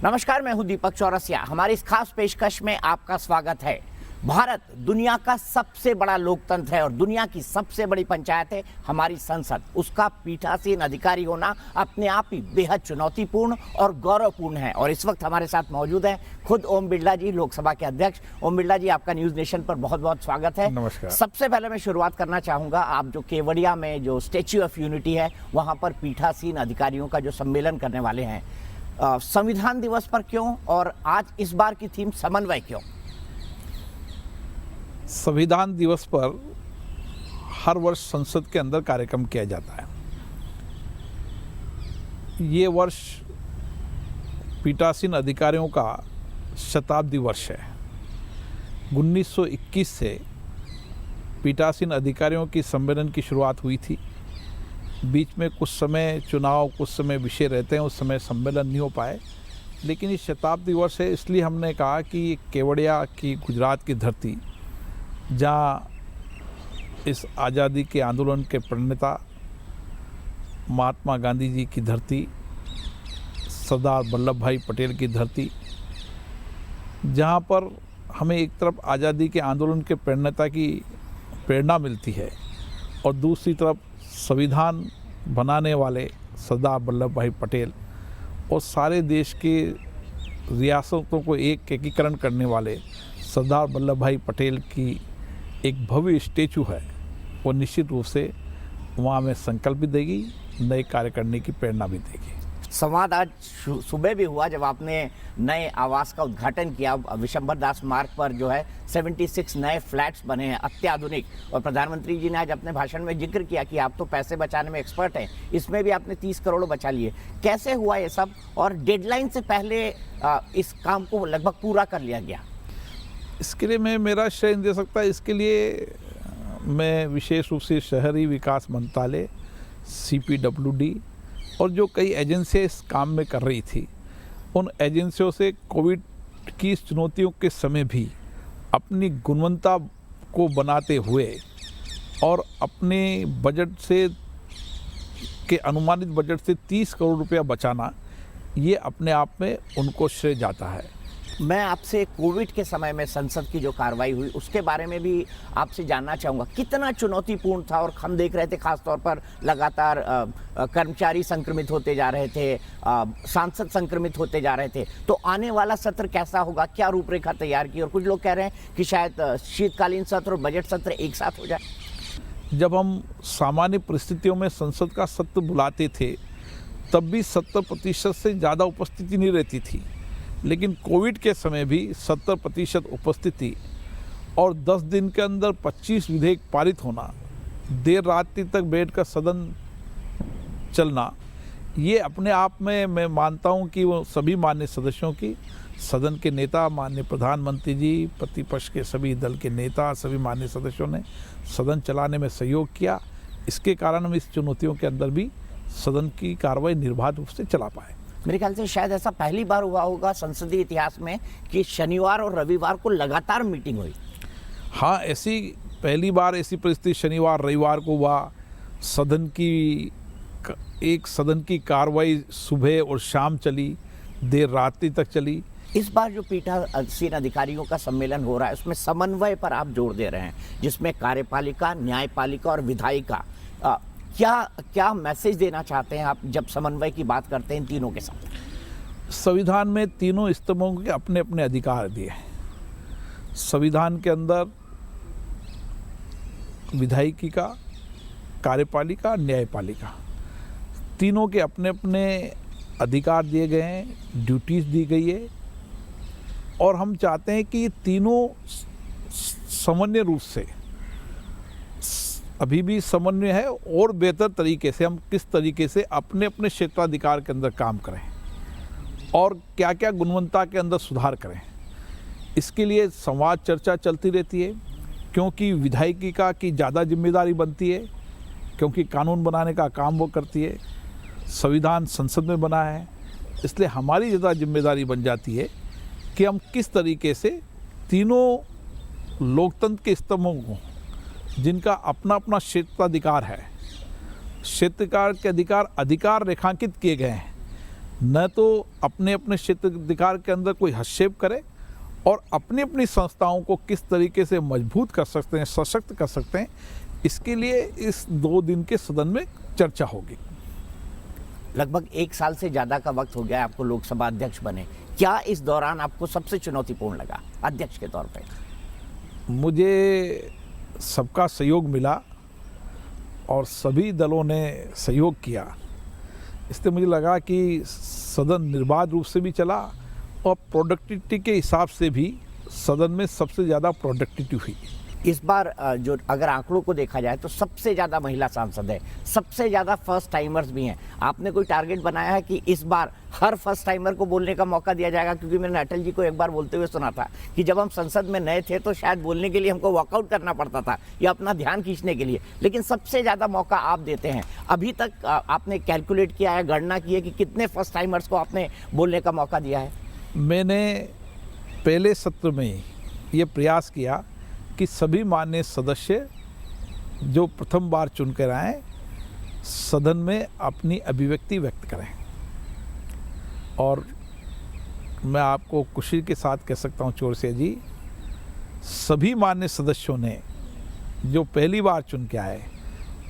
नमस्कार, मैं हूं दीपक चौरसिया। हमारी इस खास पेशकश में आपका स्वागत है। भारत दुनिया का सबसे बड़ा लोकतंत्र है और दुनिया की सबसे बड़ी पंचायत है हमारी संसद। उसका पीठासीन अधिकारी होना अपने आप ही बेहद चुनौतीपूर्ण और गौरवपूर्ण है। और इस वक्त हमारे साथ मौजूद है खुद ओम बिरला जी, लोकसभा के अध्यक्ष। ओम बिरला जी, आपका न्यूज नेशन पर बहुत बहुत स्वागत है। नमस्कार। सबसे पहले मैं शुरुआत करना चाहूंगा, आप जो केवड़िया में जो स्टैच्यू ऑफ यूनिटी है वहां पर पीठासीन अधिकारियों का जो सम्मेलन करने वाले हैं, संविधान दिवस पर क्यों और आज इस बार की थीम समन्वय क्यों? संविधान दिवस पर हर वर्ष संसद के अंदर कार्यक्रम किया जाता है। ये वर्ष पीठासीन अधिकारियों का शताब्दी वर्ष है। 1921 से पीठासीन अधिकारियों की सम्मेलन की शुरुआत हुई थी। बीच में कुछ समय चुनाव, कुछ समय विषय रहते हैं, उस समय सम्मेलन नहीं हो पाए, लेकिन ये शताब्दी वर्ष है, इसलिए हमने कहा कि केवड़िया की गुजरात की धरती, जहाँ इस आज़ादी के आंदोलन के प्रणेता महात्मा गांधी जी की धरती, सरदार वल्लभ भाई पटेल की धरती, जहाँ पर हमें एक तरफ आज़ादी के आंदोलन के प्रणेता की प्रेरणा मिलती है और दूसरी तरफ संविधान बनाने वाले सरदार वल्लभ भाई पटेल और सारे देश के रियासतों को एकीकरण करने वाले सरदार वल्लभ भाई पटेल की एक भव्य स्टैचू है, वो निश्चित रूप से वहाँ में संकल्प भी देगी, नए कार्य करने की प्रेरणा भी देगी। संवाद आज सुबह भी हुआ जब आपने नए आवास का उद्घाटन किया। विशंबर दास मार्ग पर जो है 76 नए फ्लैट्स बने हैं, अत्याधुनिक। और प्रधानमंत्री जी ने आज अपने भाषण में जिक्र किया कि आप तो पैसे बचाने में एक्सपर्ट हैं, इसमें भी आपने 30 करोड़ बचा लिए। कैसे हुआ ये सब और डेडलाइन से पहले इस काम को लगभग पूरा कर लिया गया? इसके लिए मैं मेरा श्रेय दे सकता है। इसके लिए मैं विशेष रूप से शहरी विकास मंत्रालय, CPWD और जो कई एजेंसियाँ इस काम में कर रही थी, उन एजेंसियों से कोविड की चुनौतियों के समय भी अपनी गुणवत्ता को बनाते हुए और अपने बजट से के अनुमानित बजट से 30 करोड़ रुपया बचाना, ये अपने आप में उनको श्रेय जाता है। मैं आपसे कोविड के समय में संसद की जो कार्रवाई हुई उसके बारे में भी आपसे जानना चाहूँगा। कितना चुनौतीपूर्ण था और हम देख रहे थे खासतौर पर लगातार कर्मचारी संक्रमित होते जा रहे थे, सांसद संक्रमित होते जा रहे थे। तो आने वाला सत्र कैसा होगा, क्या रूपरेखा तैयार की? और कुछ लोग कह रहे हैं कि शायद शीतकालीन सत्र और बजट सत्र एक साथ हो जाए। जब हम सामान्य परिस्थितियों में संसद का सत्र बुलाते थे तब भी 70% से ज़्यादा उपस्थिति नहीं रहती थी, लेकिन कोविड के समय भी 70% उपस्थिति और 10 दिन के अंदर 25 विधेयक पारित होना, देर रात्रि तक बैठकर सदन चलना, ये अपने आप में मैं मानता हूँ कि वो सभी माननीय सदस्यों की, सदन के नेता, माननीय प्रधानमंत्री जी, प्रतिपक्ष के सभी दल के नेता, सभी माननीय सदस्यों ने सदन चलाने में सहयोग किया। इसके कारण हम इस चुनौतियों के अंदर भी सदन की कार्रवाई निर्बाध रूप से चला पाए। मेरे ख्याल से शायद ऐसा पहली बार हुआ होगा संसदीय इतिहास में कि शनिवार और रविवार को लगातार मीटिंग हुई। हाँ, ऐसी पहली बार ऐसी परिस्थिति शनिवार रविवार को हुआ। सदन की कार्रवाई सुबह और शाम चली, देर रात्रि तक चली। इस बार जो पीठासीन अधिकारियों का सम्मेलन हो रहा है उसमें समन्वय पर आप जोर दे रहे हैं, जिसमें कार्यपालिका, न्यायपालिका और विधायिका। क्या मैसेज देना चाहते हैं आप जब समन्वय की बात करते हैं इन तीनों के साथ? संविधान में तीनों स्तंभों के अपने अपने अधिकार दिए हैं। संविधान के अंदर विधायिका, कार्यपालिका, न्यायपालिका, तीनों के अपने अपने अधिकार दिए गए हैं, ड्यूटीज दी गई है और हम चाहते हैं कि ये तीनों समन्वय रूप से, अभी भी समन्वय है और बेहतर तरीके से हम किस तरीके से अपने अपने क्षेत्राधिकार के अंदर काम करें और क्या क्या गुणवत्ता के अंदर सुधार करें। इसके लिए संवाद चर्चा चलती रहती है, क्योंकि विधायिका की ज़्यादा जिम्मेदारी बनती है, क्योंकि कानून बनाने का काम वो करती है, संविधान संसद में बना है, इसलिए हमारी ज़्यादा जिम्मेदारी बन जाती है कि हम किस तरीके से तीनों लोकतंत्र के स्तंभों को, जिनका अपना अपना क्षेत्राधिकार है, क्षेत्राधिकार के अधिकार रेखांकित किए गए हैं, न तो अपने अपने क्षेत्राधिकार के अंदर कोई हस्तक्षेप करे और अपनी अपनी संस्थाओं को किस तरीके से मजबूत कर सकते हैं, सशक्त कर सकते हैं, इसके लिए इस 2 दिन के सदन में चर्चा होगी। लगभग 1 साल से ज़्यादा का वक्त हो गया आपको लोकसभा अध्यक्ष बने। क्या इस दौरान आपको सबसे चुनौतीपूर्ण लगा अध्यक्ष के तौर पे? मुझे सबका सहयोग मिला और सभी दलों ने सहयोग किया। इससे मुझे लगा कि सदन निर्बाध रूप से भी चला और प्रोडक्टिविटी के हिसाब से भी सदन में सबसे ज़्यादा प्रोडक्टिविटी हुई। इस बार जो अगर आंकड़ों को देखा जाए तो सबसे ज़्यादा महिला सांसद है, सबसे ज़्यादा फर्स्ट टाइमर्स भी हैं। आपने कोई टारगेट बनाया है कि इस बार हर फर्स्ट टाइमर को बोलने का मौका दिया जाएगा? क्योंकि मैंने अटल जी को एक बार बोलते हुए सुना था कि जब हम संसद में नए थे तो शायद बोलने के लिए हमको वॉकआउट करना पड़ता था या अपना ध्यान खींचने के लिए, लेकिन सबसे ज़्यादा मौका आप देते हैं। अभी तक आपने कैलकुलेट किया है, गणना की है कि कितने फर्स्ट टाइमर्स को आपने बोलने का मौका दिया है? मैंने पहले सत्र में ही ये प्रयास किया कि सभी माननीय सदस्य जो प्रथम बार चुनकर आए सदन में अपनी अभिव्यक्ति व्यक्त करें। और मैं आपको खुशी के साथ कह सकता हूँ चौरसिया जी, सभी माननीय सदस्यों ने जो पहली बार चुन के आए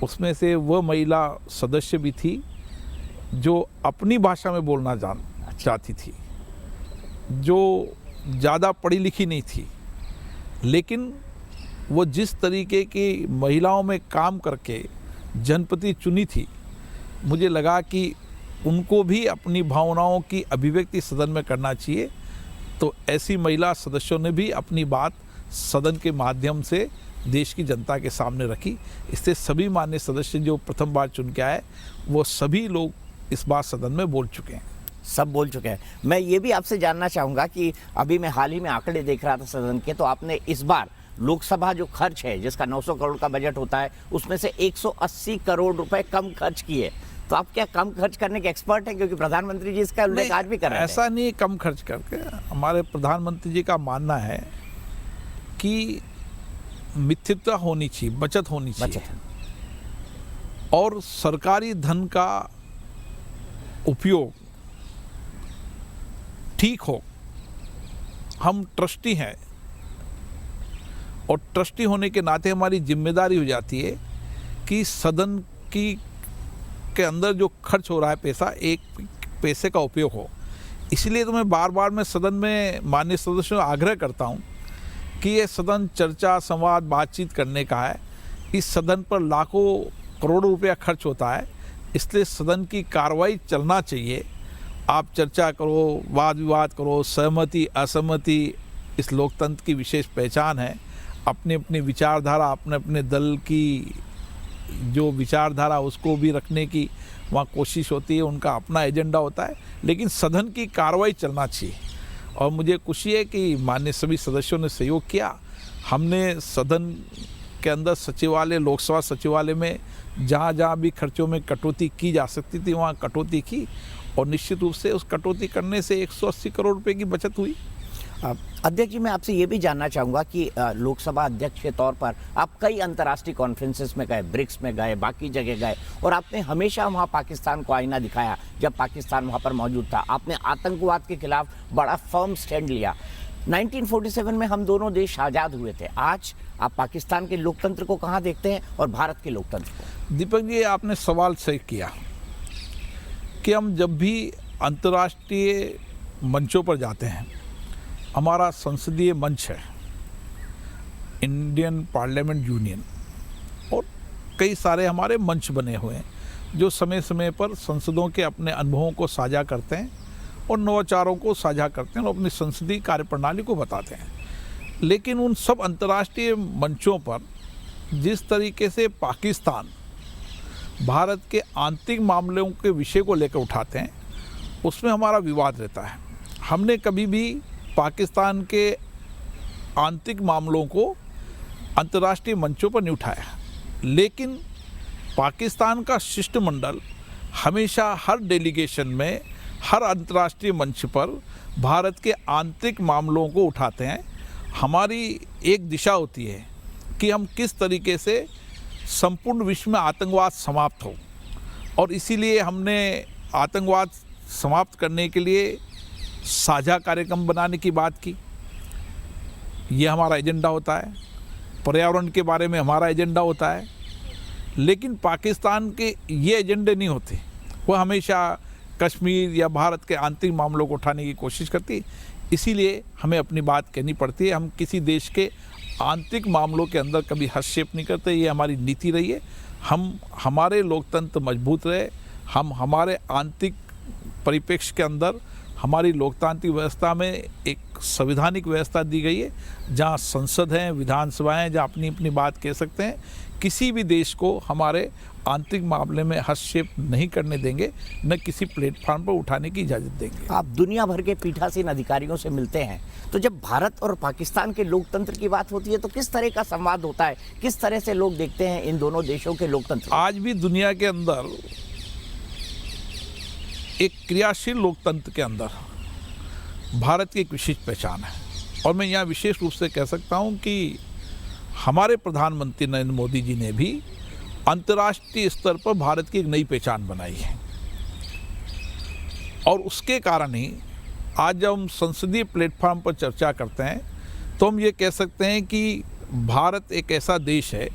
उसमें से वह महिला सदस्य भी थी जो अपनी भाषा में बोलना चाहती थी, जो ज़्यादा पढ़ी लिखी नहीं थी, लेकिन वो जिस तरीके की महिलाओं में काम करके जनप्रति चुनी थी, मुझे लगा कि उनको भी अपनी भावनाओं की अभिव्यक्ति सदन में करना चाहिए। तो ऐसी महिला सदस्यों ने भी अपनी बात सदन के माध्यम से देश की जनता के सामने रखी। इससे सभी माननीय सदस्य जो प्रथम बार चुन के आए वो सभी लोग इस बार सदन में बोल चुके हैं। सब बोल चुके हैं। मैं ये भी आपसे जानना चाहूँगा कि अभी मैं हाल ही में आंकड़े देख रहा था सदन के, तो आपने इस बार लोकसभा जो खर्च है जिसका 900 करोड़ का बजट होता है उसमें से 180 करोड़ रुपए कम खर्च किए। तो आप क्या कम खर्च करने के एक्सपर्ट हैं? क्योंकि प्रधानमंत्री जी इसका उल्लेख आज भी कर रहे हैं। ऐसा नहीं कम खर्च करके, हमारे प्रधानमंत्री जी का मानना है कि मितव्ययता होनी चाहिए, बचत होनी चाहिए और सरकारी धन का उपयोग ठीक हो। हम ट्रस्टी हैं और ट्रस्टी होने के नाते हमारी जिम्मेदारी हो जाती है कि सदन के अंदर जो खर्च हो रहा है पैसा, एक पैसे का उपयोग हो। इसलिए तो मैं बार बार सदन में माननीय सदस्यों से आग्रह करता हूं कि ये सदन चर्चा, संवाद, बातचीत करने का है। इस सदन पर लाखों करोड़ों रुपया खर्च होता है, इसलिए सदन की कार्रवाई चलना चाहिए। आप चर्चा करो, वाद विवाद करो, सहमति असहमति इस लोकतंत्र की विशेष पहचान है। अपनी अपनी विचारधारा, अपने अपने दल की जो विचारधारा उसको भी रखने की वहाँ कोशिश होती है, उनका अपना एजेंडा होता है, लेकिन सदन की कार्रवाई चलना चाहिए। और मुझे खुशी है कि माननीय सभी सदस्यों ने सहयोग किया। हमने सदन के अंदर सचिवालय, लोकसभा सचिवालय में जहाँ जहाँ भी खर्चों में कटौती की जा सकती थी वहाँ कटौती की और निश्चित रूप से उस कटौती करने से 180 करोड़ रुपए की बचत हुई। अध्यक्ष जी, मैं आपसे ये भी जानना चाहूँगा कि लोकसभा अध्यक्ष के तौर पर आप कई अंतर्राष्ट्रीय कॉन्फ्रेंसेस में गए, ब्रिक्स में गए, बाकी जगह गए और आपने हमेशा वहाँ पाकिस्तान को आईना दिखाया जब पाकिस्तान वहाँ पर मौजूद था। आपने आतंकवाद के खिलाफ बड़ा फर्म स्टैंड लिया। 1947 में हम दोनों देश आज़ाद हुए थे। आज आप पाकिस्तान के लोकतंत्र को कहाँ देखते हैं और भारत के लोकतंत्र को? दीपक जी, आपने सवाल सही किया कि हम जब भी अंतर्राष्ट्रीय मंचों पर जाते हैं, हमारा संसदीय मंच है इंडियन पार्लियामेंट यूनियन और कई सारे हमारे मंच बने हुए हैं जो समय समय पर संसदों के अपने अनुभवों को साझा करते हैं और नवाचारों को साझा करते हैं और अपनी संसदीय कार्यप्रणाली को बताते हैं। लेकिन उन सब अंतर्राष्ट्रीय मंचों पर जिस तरीके से पाकिस्तान भारत के आंतरिक मामलों के विषय को लेकर उठाते हैं उसमें हमारा विवाद रहता है। हमने कभी भी पाकिस्तान के आंतरिक मामलों को अंतर्राष्ट्रीय मंचों पर नहीं उठाया, लेकिन पाकिस्तान का शिष्टमंडल हमेशा हर डेलीगेशन में, हर अंतर्राष्ट्रीय मंच पर भारत के आंतरिक मामलों को उठाते हैं। हमारी एक दिशा होती है कि हम किस तरीके से संपूर्ण विश्व में आतंकवाद समाप्त हो और इसीलिए हमने आतंकवाद समाप्त करने के लिए साझा कार्यक्रम बनाने की बात की। ये हमारा एजेंडा होता है। पर्यावरण के बारे में हमारा एजेंडा होता है। लेकिन पाकिस्तान के ये एजेंडे नहीं होते। वो हमेशा कश्मीर या भारत के आंतरिक मामलों को उठाने की कोशिश करती। इसीलिए हमें अपनी बात कहनी पड़ती है। हम किसी देश के आंतरिक मामलों के अंदर कभी हस्तक्षेप नहीं करते। ये हमारी नीति रही है। हम हमारे लोकतंत्र मजबूत रहे। हम हमारे आंतरिक परिप्रेक्ष्य के अंदर हमारी लोकतांत्रिक व्यवस्था में एक संवैधानिक व्यवस्था दी गई है, जहाँ संसद हैं, विधानसभाएं हैं, जहाँ अपनी अपनी बात कह सकते हैं। किसी भी देश को हमारे आंतरिक मामले में हस्तक्षेप नहीं करने देंगे, न किसी प्लेटफॉर्म पर उठाने की इजाज़त देंगे। आप दुनिया भर के पीठासीन अधिकारियों से मिलते हैं, तो जब भारत और पाकिस्तान के लोकतंत्र की बात होती है तो किस तरह का संवाद होता है? किस तरह से लोग देखते हैं इन दोनों देशों के लोकतंत्र? आज भी दुनिया के अंदर एक क्रियाशील लोकतंत्र के अंदर भारत की एक विशिष्ट पहचान है। और मैं यहाँ विशेष रूप से कह सकता हूँ कि हमारे प्रधानमंत्री नरेंद्र मोदी जी ने भी अंतर्राष्ट्रीय स्तर पर भारत की एक नई पहचान बनाई है। और उसके कारण ही आज जब हम संसदीय प्लेटफॉर्म पर चर्चा करते हैं तो हम ये कह सकते हैं कि भारत एक ऐसा देश है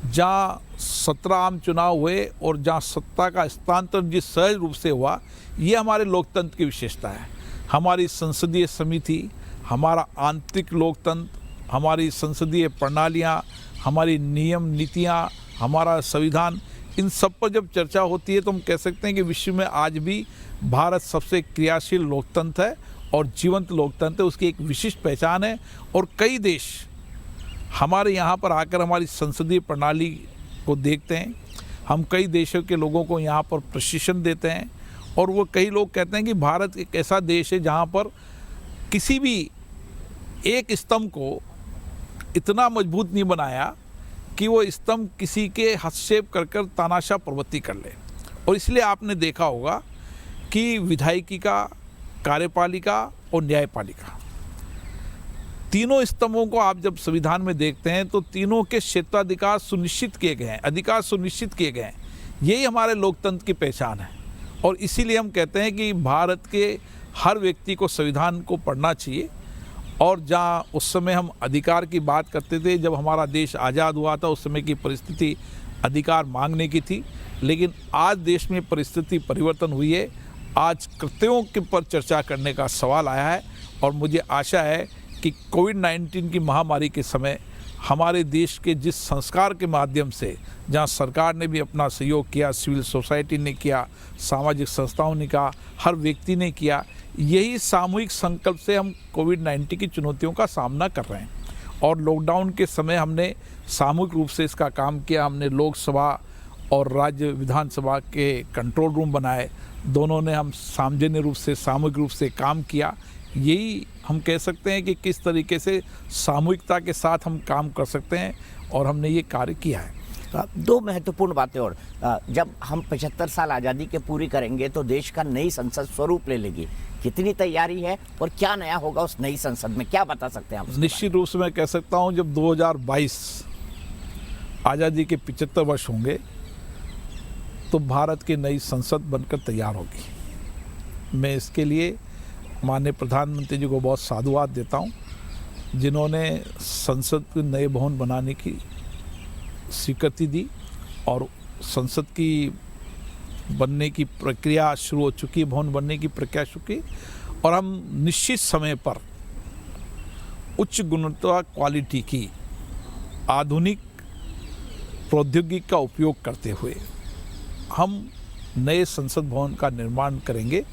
जहाँ 17 आम चुनाव हुए और जहाँ सत्ता का हस्तांतरण जिस सहज रूप से हुआ, ये हमारे लोकतंत्र की विशेषता है। हमारी संसदीय समिति, हमारा आंतरिक लोकतंत्र, हमारी संसदीय प्रणालियाँ, हमारी नियम नीतियाँ, हमारा संविधान, इन सब पर जब चर्चा होती है तो हम कह सकते हैं कि विश्व में आज भी भारत सबसे क्रियाशील लोकतंत्र है और जीवंत लोकतंत्र है। उसकी एक विशिष्ट पहचान है। और कई देश हमारे यहाँ पर आकर हमारी संसदीय प्रणाली को देखते हैं। हम कई देशों के लोगों को यहाँ पर प्रशिक्षण देते हैं। और वो कई लोग कहते हैं कि भारत एक ऐसा देश है जहाँ पर किसी भी एक स्तंभ को इतना मजबूत नहीं बनाया कि वो स्तंभ किसी के हस्तक्षेप कर कर तानाशाह प्रवृत्ति कर ले। और इसलिए आपने देखा होगा कि विधायिका, कार्यपालिका और न्यायपालिका, तीनों स्तंभों को आप जब संविधान में देखते हैं तो तीनों के क्षेत्राधिकार सुनिश्चित किए गए हैं, अधिकार सुनिश्चित किए गए हैं। यही हमारे लोकतंत्र की पहचान है। और इसीलिए हम कहते हैं कि भारत के हर व्यक्ति को संविधान को पढ़ना चाहिए। और जहाँ उस समय हम अधिकार की बात करते थे, जब हमारा देश आज़ाद हुआ था, उस समय की परिस्थिति अधिकार मांगने की थी। लेकिन आज देश में परिस्थिति परिवर्तन हुई है। आज कृत्यों के पर चर्चा करने का सवाल आया है। और मुझे आशा है कि कोविड-19 की महामारी के समय हमारे देश के जिस संस्कार के माध्यम से, जहां सरकार ने भी अपना सहयोग किया, सिविल सोसाइटी ने किया, सामाजिक संस्थाओं ने किया, हर व्यक्ति ने किया, यही सामूहिक संकल्प से हम कोविड-19 की चुनौतियों का सामना कर रहे हैं। और लॉकडाउन के समय हमने सामूहिक रूप से इसका काम किया। हमने लोकसभा और राज्य विधानसभा के कंट्रोल रूम बनाए। दोनों ने हम सार्वजनिक रूप से, सामूहिक रूप से काम किया। यही हम कह सकते हैं कि किस तरीके से सामूहिकता के साथ हम काम कर सकते हैं। और हमने ये कार्य किया है। दो महत्वपूर्ण बातें और, जब हम 75 साल आज़ादी के पूरी करेंगे तो देश का नई संसद स्वरूप ले लेगी। कितनी तैयारी है और क्या नया होगा उस नई संसद में, क्या बता सकते हैं आप? निश्चित रूप से मैं कह सकता हूँ, जब 2022 आज़ादी के 75 वर्ष होंगे तो भारत की नई संसद बनकर तैयार होगी। मैं इसके लिए माननीय प्रधानमंत्री जी को बहुत साधुवाद देता हूँ, जिन्होंने संसद के नए भवन बनाने की स्वीकृति दी। और संसद की बनने की प्रक्रिया शुरू हो चुकी, भवन बनने की प्रक्रिया शुरू की। और हम निश्चित समय पर उच्च गुणवत्ता क्वालिटी की आधुनिक प्रौद्योगिकी का उपयोग करते हुए हम नए संसद भवन का निर्माण करेंगे।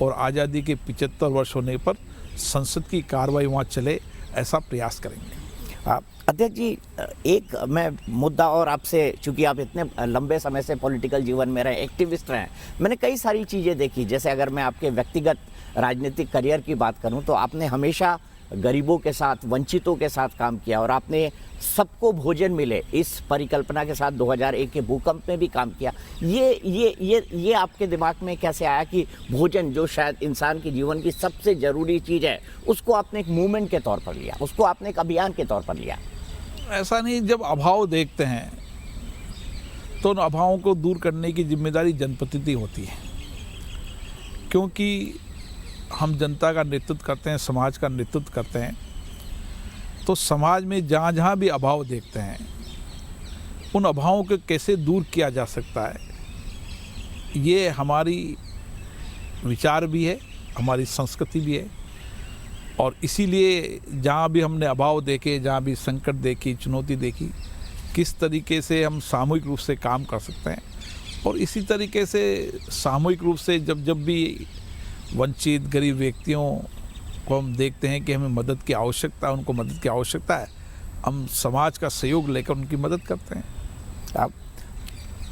और आज़ादी के 75 वर्ष होने पर संसद की कार्रवाई वहाँ चले, ऐसा प्रयास करेंगे। अध्यक्ष जी, एक मैं मुद्दा और आपसे, चूंकि आप इतने लंबे समय से पॉलिटिकल जीवन में रहे, एक्टिविस्ट रहे, मैंने कई सारी चीज़ें देखी। जैसे अगर मैं आपके व्यक्तिगत राजनीतिक करियर की बात करूं तो आपने हमेशा गरीबों के साथ, वंचितों के साथ काम किया और आपने सबको भोजन मिले इस परिकल्पना के साथ 2001 के भूकंप में भी काम किया। ये आपके दिमाग में कैसे आया कि भोजन, जो शायद इंसान के जीवन की सबसे ज़रूरी चीज़ है, उसको आपने एक मूवमेंट के तौर पर लिया, उसको आपने एक अभियान के तौर पर लिया? ऐसा नहीं, जब अभाव देखते हैं तो उन अभावों को दूर करने की जिम्मेदारी जनप्रतिनिधि होती है। क्योंकि हम जनता का नेतृत्व करते हैं, समाज का नेतृत्व करते हैं, तो समाज में जहाँ जहाँ भी अभाव देखते हैं उन अभावों को कैसे दूर किया जा सकता है, ये हमारी विचार भी है, हमारी संस्कृति भी है। और इसीलिए जहाँ भी हमने अभाव देखे, जहाँ भी संकट देखी, चुनौती देखी, किस तरीके से हम सामूहिक रूप से काम कर सकते हैं। और इसी तरीके से सामूहिक रूप से जब भी वंचित गरीब व्यक्तियों को हम देखते हैं कि हमें मदद की आवश्यकता है, उनको मदद की आवश्यकता है, हम समाज का सहयोग लेकर उनकी मदद करते हैं।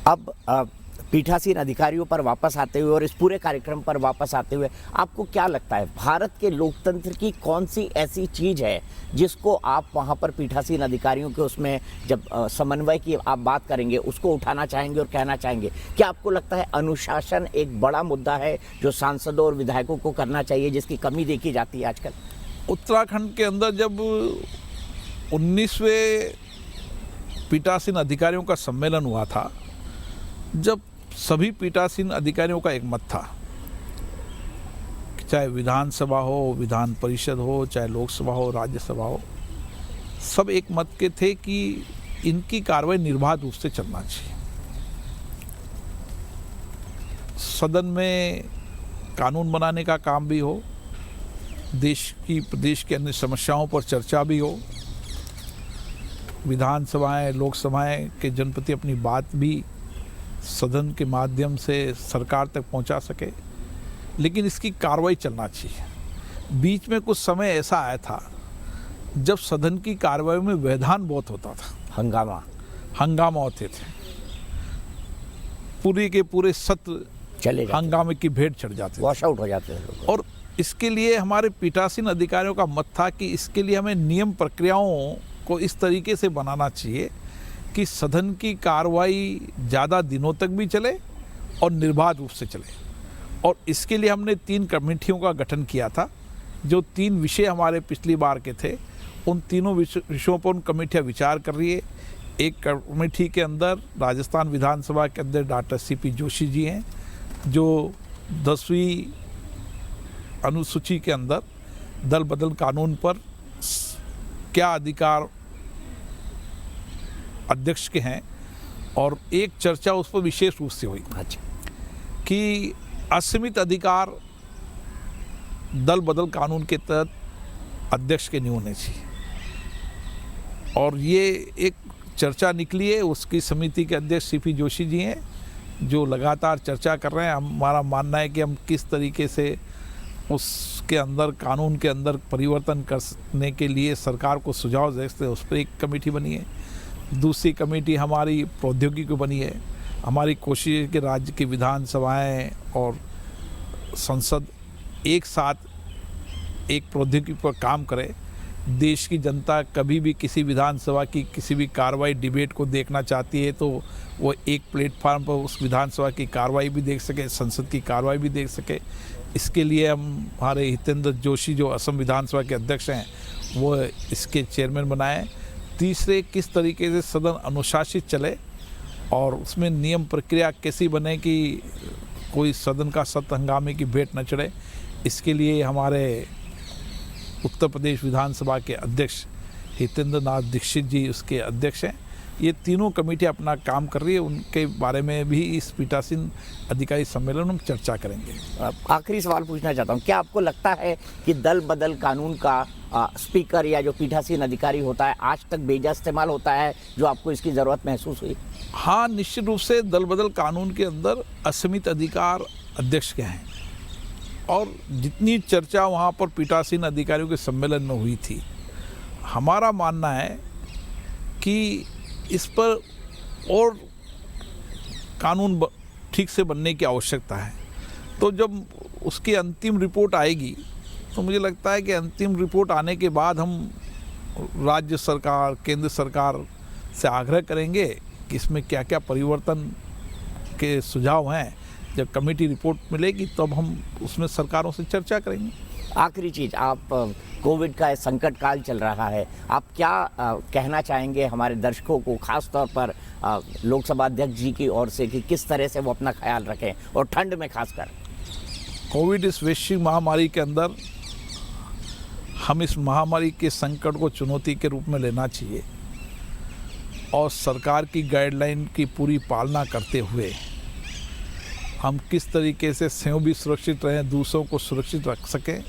अब पीठासीन अधिकारियों पर वापस आते हुए और इस पूरे कार्यक्रम पर वापस आते हुए आपको क्या लगता है, भारत के लोकतंत्र की कौन सी ऐसी चीज़ है जिसको आप वहाँ पर पीठासीन अधिकारियों के उसमें जब समन्वय की आप बात करेंगे उसको उठाना चाहेंगे और कहना चाहेंगे? क्या आपको लगता है अनुशासन एक बड़ा मुद्दा है जो सांसदों और विधायकों को करना चाहिए, जिसकी कमी देखी जाती है आजकल? उत्तराखंड के अंदर जब 19वें पीठासीन अधिकारियों का सम्मेलन हुआ था, जब सभी पीठासीन अधिकारियों का एक मत था, चाहे विधानसभा हो, विधान परिषद हो, चाहे लोकसभा हो, राज्यसभा हो, सब एक मत के थे कि इनकी कार्रवाई निर्बाध रूप से चलना चाहिए। सदन में कानून बनाने का काम भी हो, देश की प्रदेश की अन्य समस्याओं पर चर्चा भी हो, विधानसभाएं लोकसभाएं के जनप्रति अपनी बात भी सदन के माध्यम से सरकार तक पहुंचा सके, लेकिन इसकी कार्रवाई चलना चाहिए। बीच में कुछ समय ऐसा आया था जब सदन की कार्रवाई में व्यवधान बहुत होता था, हंगामा होते थे, पूरे के पूरे सत्र चले हंगामे की भेंट चढ़ जाते, वॉश आउट हो जाते हैं। और इसके लिए हमारे पीठासीन अधिकारियों का मत था कि इसके लिए हमें नियम प्रक्रियाओं को इस तरीके से बनाना चाहिए कि सदन की कार्रवाई ज़्यादा दिनों तक भी चले और निर्बाध रूप से चले। और इसके लिए हमने 3 कमेटियों का गठन किया था। जो 3 विषय हमारे पिछली बार के थे, उन तीनों विषयों पर उन कमेटियाँ विचार कर रही है। एक कमेटी के अंदर राजस्थान विधानसभा के अंदर डॉक्टर CP जोशी जी हैं, जो 10वीं अनुसूची के अंदर दल बदल कानून पर क्या अधिकार अध्यक्ष के हैं, और एक चर्चा उस पर विशेष रूप से हुई कि असीमित अधिकार दल बदल कानून के तहत अध्यक्ष के नहीं होने चाहिए। और ये एक चर्चा निकली है, उसकी समिति के अध्यक्ष CP जोशी जी हैं, जो लगातार चर्चा कर रहे हैं। हमारा मानना है कि हम किस तरीके से उसके अंदर कानून के अंदर परिवर्तन करने के लिए सरकार को सुझाव दे सकते हैं, उस पर एक कमेटी बनी है। दूसरी कमेटी हमारी प्रौद्योगिकी बनी है। हमारी कोशिश है कि राज्य की विधानसभाएं और संसद एक साथ एक प्रौद्योगिकी पर काम करे। देश की जनता कभी भी किसी विधानसभा की किसी भी कार्रवाई डिबेट को देखना चाहती है तो वो एक प्लेटफार्म पर उस विधानसभा की कार्रवाई भी देख सके, संसद की कार्रवाई भी देख सके। इसके लिए हमारे हितेंद्र जोशी जो असम विधानसभा के अध्यक्ष हैं, वो इसके चेयरमैन बनाए। तीसरे, किस तरीके से सदन अनुशासित चले और उसमें नियम प्रक्रिया कैसी बने कि कोई सदन का सत्र हंगामे की भेंट न चढ़े। इसके लिए हमारे उत्तर प्रदेश विधानसभा के अध्यक्ष हितेंद्र नाथ दीक्षित जी उसके अध्यक्ष हैं। ये तीनों कमेटियां अपना काम कर रही है, उनके बारे में भी इस पीठासीन अधिकारी सम्मेलन में चर्चा करेंगे। आखिरी सवाल पूछना चाहता हूँ, क्या आपको लगता है कि दल बदल कानून का स्पीकर या जो पीठासीन अधिकारी होता है आज तक बेजा इस्तेमाल होता है, जो आपको इसकी ज़रूरत महसूस हुई? हाँ, निश्चित रूप से दल बदल कानून के अंदर असीमित अधिकार अध्यक्ष के हैं, और जितनी चर्चा वहाँ पर पीठासीन अधिकारियों के सम्मेलन में हुई थी, हमारा मानना है कि इस पर और कानून ठीक से बनने की आवश्यकता है। तो जब उसकी अंतिम रिपोर्ट आएगी तो मुझे लगता है कि अंतिम रिपोर्ट आने के बाद हम राज्य सरकार, केंद्र सरकार से आग्रह करेंगे कि इसमें क्या क्या परिवर्तन के सुझाव हैं। जब कमेटी रिपोर्ट मिलेगी तब हम उसमें सरकारों से चर्चा करेंगे। आखिरी चीज़, आप कोविड का संकट काल चल रहा है, आप क्या कहना चाहेंगे हमारे दर्शकों को, खास तौर पर लोकसभा अध्यक्ष जी की ओर से, कि किस तरह से वो अपना ख्याल रखें और ठंड में खासकर? कोविड इस वैश्विक महामारी के अंदर हम इस महामारी के संकट को चुनौती के रूप में लेना चाहिए और सरकार की गाइडलाइन की पूरी पालना करते हुए हम किस तरीके से स्वयं भी सुरक्षित रहें, दूसरों को सुरक्षित रख सकें,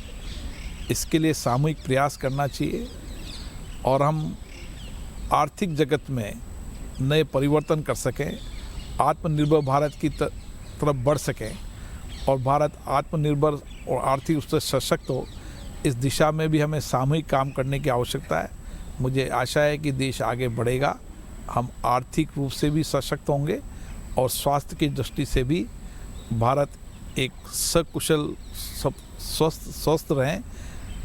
इसके लिए सामूहिक प्रयास करना चाहिए और हम आर्थिक जगत में नए परिवर्तन कर सकें, आत्मनिर्भर भारत की तरफ बढ़ सकें और भारत आत्मनिर्भर और आर्थिक रूप से सशक्त हो, इस दिशा में भी हमें सामूहिक काम करने की आवश्यकता है। मुझे आशा है कि देश आगे बढ़ेगा, हम आर्थिक रूप से भी सशक्त होंगे और स्वास्थ्य की दृष्टि से भी भारत एक सकुशल स्वस्थ रहें,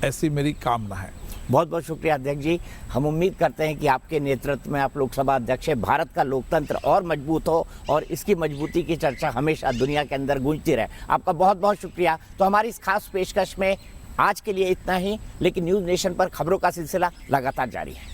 ऐसी मेरी कामना है। बहुत बहुत शुक्रिया अध्यक्ष जी। हम उम्मीद करते हैं कि आपके नेतृत्व में आप लोकसभा अध्यक्ष हैं, भारत का लोकतंत्र और मजबूत हो और इसकी मजबूती की चर्चा हमेशा दुनिया के अंदर गूंजती रहे। आपका बहुत बहुत शुक्रिया। तो हमारी इस खास पेशकश में आज के लिए इतना ही, लेकिन न्यूज़ नेशन पर खबरों का सिलसिला लगातार जारी है।